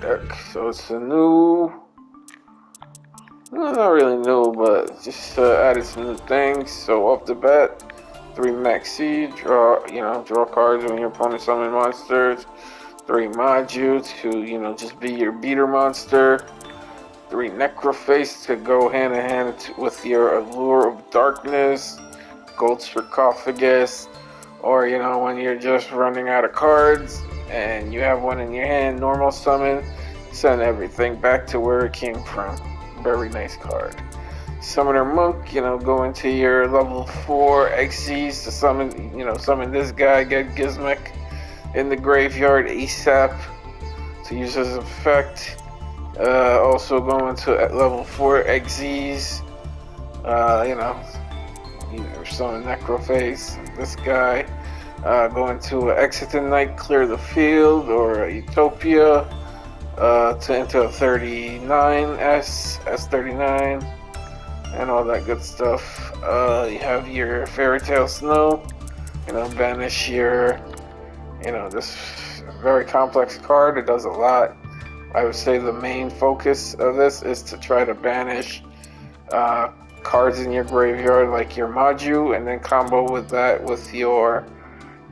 deck. So it's a new, well, not really new, but just added some new things. So off the bat, 3 Maxi, draw cards when your opponent summon monsters. 3 Maju to, just be your beater monster. 3 Necroface to go hand in hand with your Allure of Darkness. Gold Sarcophagus. Or, when you're just running out of cards and you have one in your hand, normal summon, send everything back to where it came from. Very nice card. Summoner Monk, go into your level 4 XCs to summon this guy, get Gizmek in the graveyard ASAP to use his effect. Also go into level 4 XZs, either summon Necroface, this guy, go into Exiting Night, clear the field, or Utopia, into a 39S, S39, and all that good stuff. You have your Fairy Tale Snow, banish your, this very complex card. It does a lot. I would say the main focus of this is to try to banish cards in your graveyard like your Maju, and then combo with that with your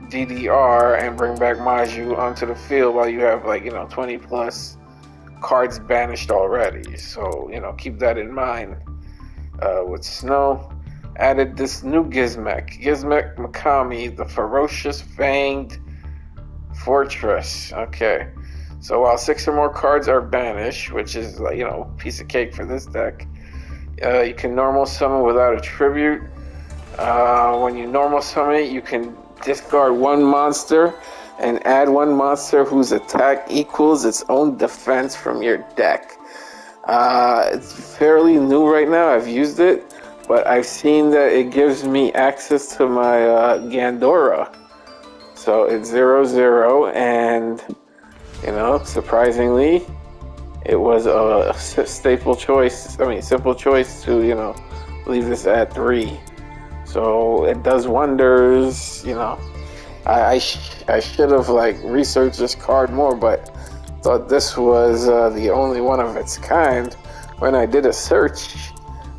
DDR and bring back Maju onto the field while you have 20 plus cards banished already. So keep that in mind. With Snow, added this new Gizmek Makami, the Ferocious Fanged Fortress. Okay, so while 6 or more cards are banished, which is piece of cake for this deck, you can normal summon without a tribute. When you normal summon it, you can discard 1 monster and add 1 monster whose attack equals its own defense from your deck. It's fairly new right now. I've used it, but I've seen that it gives me access to my Gandora. So it's 0/0, and surprisingly, it was a simple choice to leave this at 3. So it does wonders. I should have researched this card more, but thought this was the only one of its kind. When I did a search,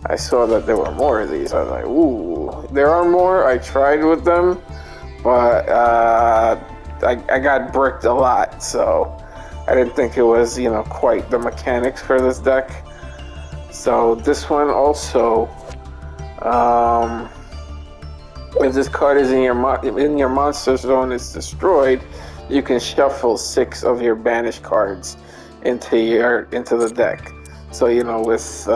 I saw that there were more of these. I was like, ooh, there are more. I tried with them, but I got bricked a lot, so I didn't think it was quite the mechanics for this deck. So this one also, if this card is in your monster zone, it's destroyed, you can shuffle 6 of your banished cards into the deck. So with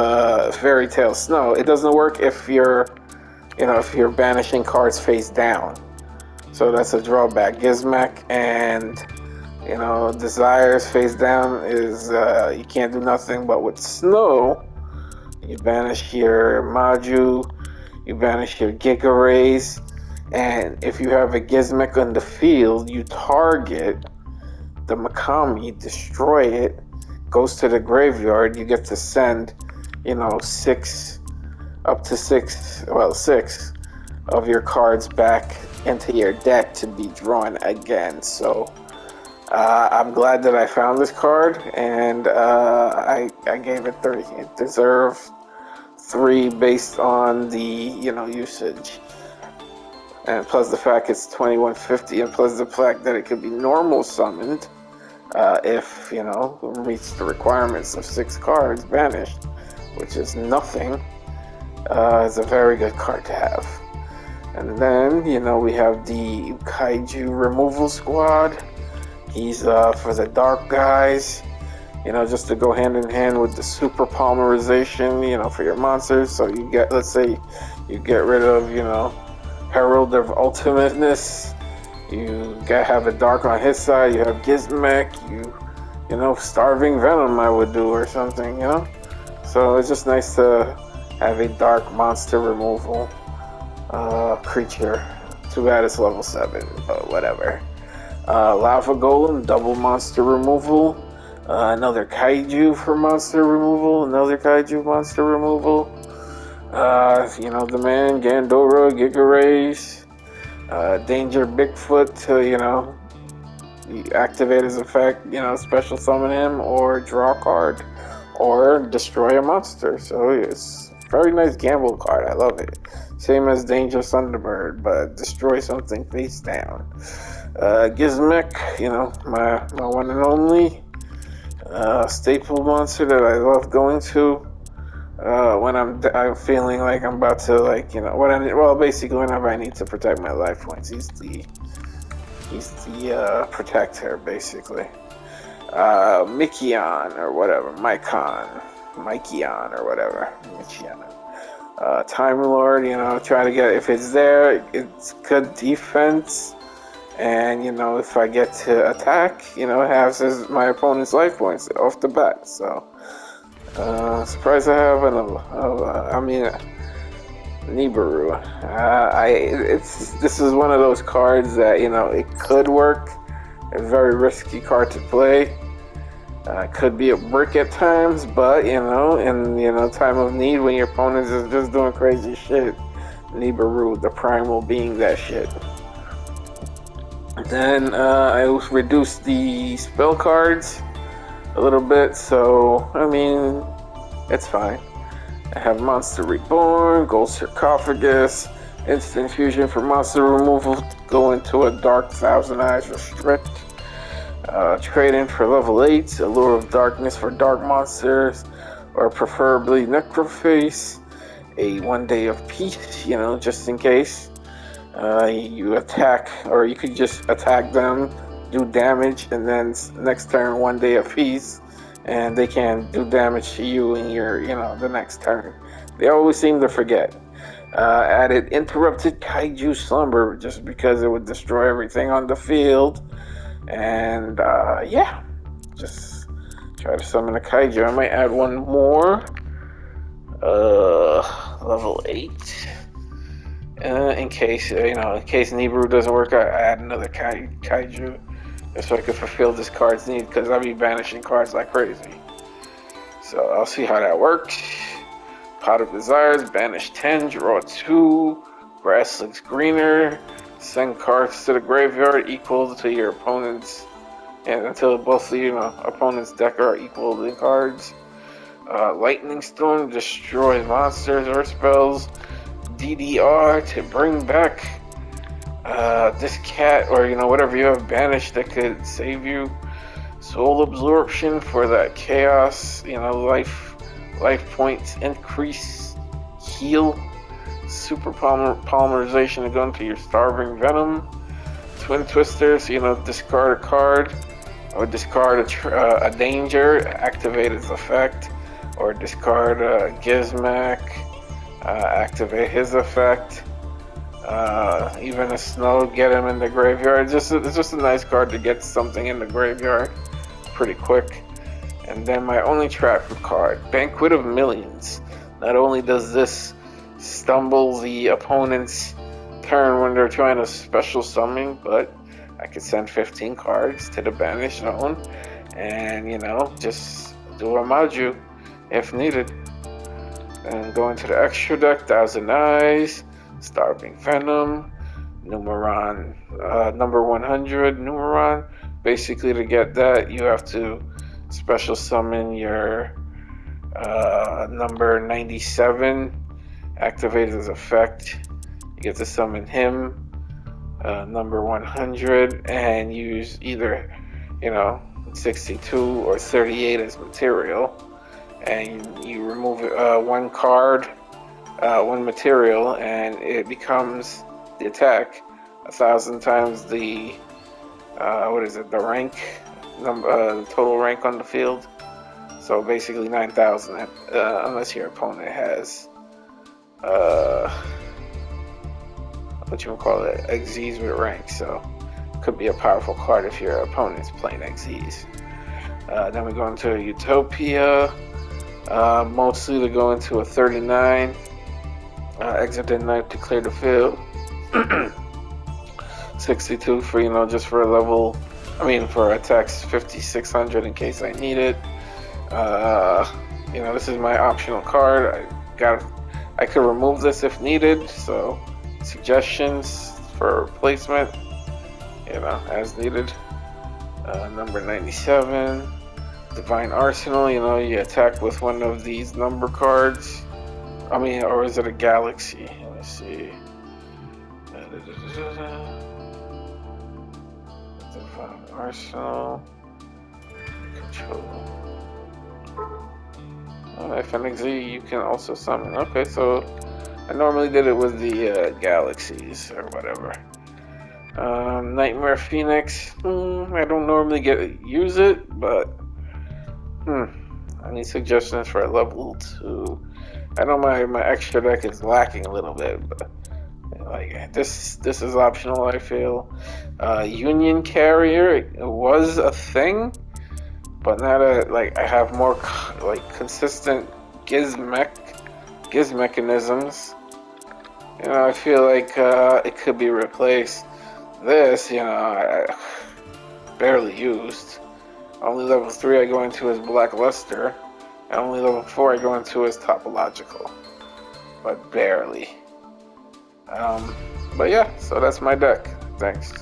Fairy Tale Snow, it doesn't work if you're banishing cards face down. So that's a drawback. Gizmek and Desires face down is you can't do nothing. But with Snow, you banish your Maju, you banish your Giga Rays, and if you have a Gizmek on the field, you target the Makami, destroy it, goes to the graveyard. You get to send 6 of your cards back into your deck to be drawn again. So I'm glad that I found this card, and I gave it 3. It deserved 3 based on the usage, and plus the fact it's 2150, and plus the fact that it could be normal summoned if meets the requirements of 6 cards banished, which is nothing. It's a very good card to have. And then we have the Kaiju Removal Squad. He's for the dark guys, just to go hand in hand with the super polymerization, for your monsters. So you get, let's say, you get rid of, Herald of Ultimateness. You have a dark on his side. You have Gizmek. Starving Venom, I would do, or something, So it's just nice to have a dark monster removal creature. Too bad it's level 7, but whatever. Lava Golem, double monster removal. Another Kaiju for monster removal. Another Kaiju monster removal. The man, Gandora, Giga Rays. Danger Bigfoot to, You activate his effect, special summon him, or draw a card, or destroy a monster. So it's a very nice gamble card. I love it. Same as Dangerous Thunderbird, but destroy something face down. Gizmek, my one and only staple monster that I love going to when I'm feeling like I'm about to basically whenever I need to protect my life points. He's the protector basically. Mikion or whatever, Mykion or whatever, Mikion. Time Lord, try to get, if it's there, it's good defense. And, if I get to attack, it halves my opponent's life points off the bat. So, surprised I have Nibiru. This is one of those cards that, it could work. A very risky card to play. Could be a brick at times, but, in, time of need when your opponent is just doing crazy shit, Nibiru, the primal being that shit. Then I reduced the spell cards a little bit, so it's fine. I have Monster Reborn, Gold Sarcophagus, Instant Fusion for monster removal, go into a Dark Thousand Eyes Restrict. Trade in for level 8, Allure of Darkness for dark monsters, or preferably Necroface, a 1 day of peace, just in case. You attack, or you could just attack them, do damage, and then next turn 1 day of peace, and they can do damage to you in your, the next turn. They always seem to forget. Added Interrupted Kaiju Slumber, just because it would destroy everything on the field. And, just try to summon a Kaiju. I might add one more. Level 8. In case Nibiru doesn't work, I add another Kaiju, just so I can fulfill this card's need, because I'll be banishing cards like crazy. So I'll see how that works. Pot of Desires, banish 10, draw 2, grass looks greener, send cards to the graveyard equal to your opponent's, and until both of opponent's deck are equal in cards. Lightning Storm, destroy monsters or spells. DDR to bring back this cat, or whatever you have banished that could save you. Soul Absorption for that chaos, life points increase, heal. Super Polymerization to go into your Starving Venom. Twin Twisters, discard a card, or discard a danger, activate its effect, or discard Gizmek, activate his effect. Even a Snow, get him in the graveyard. It's just a nice card to get something in the graveyard pretty quick. And then my only trap card, Banquet of Millions. Not only does this stumble the opponent's turn when they're trying to special summon, but I could send 15 cards to the banish zone and, just do a Maju if needed. And go into the extra deck, Thousand Eyes, Starving Venom, Numeron, number 100 Numeron. Basically, to get that, you have to special summon your number 97, activate his effect. You get to summon him, number 100, and use either, 62 or 38 as material. And you remove one card, one material, and it becomes the attack 1,000 times the the rank number, the total rank on the field. So basically 9,000, unless your opponent has Xyz with rank. So could be a powerful card if your opponent's playing Xyz. Then we go into Utopia. Mostly to go into a 39, exit the knife to clear the field. 62 for just for a level, for attacks 5600 in case I need it. This is my optional card. I could remove this if needed, so suggestions for replacement, as needed. Number 97, Divine Arsenal. You know, you attack with one of these number cards. I mean, or is it a galaxy? Let me see. Divine Arsenal. Control. FNXZ, you can also summon. Okay, so I normally did it with the galaxies or whatever. Nightmare Phoenix. I don't normally use it, but I need suggestions for a level 2. I know my extra deck is lacking a little bit, but like this is optional. I feel. Union Carrier was a thing, but now that like I have more like consistent giz mechanisms, you know, I feel like it could be replaced. This, you know, I barely used. Only level 3 I go into is Blackluster, and only level 4 I go into is Topological, but barely. But yeah, so that's my deck. Thanks.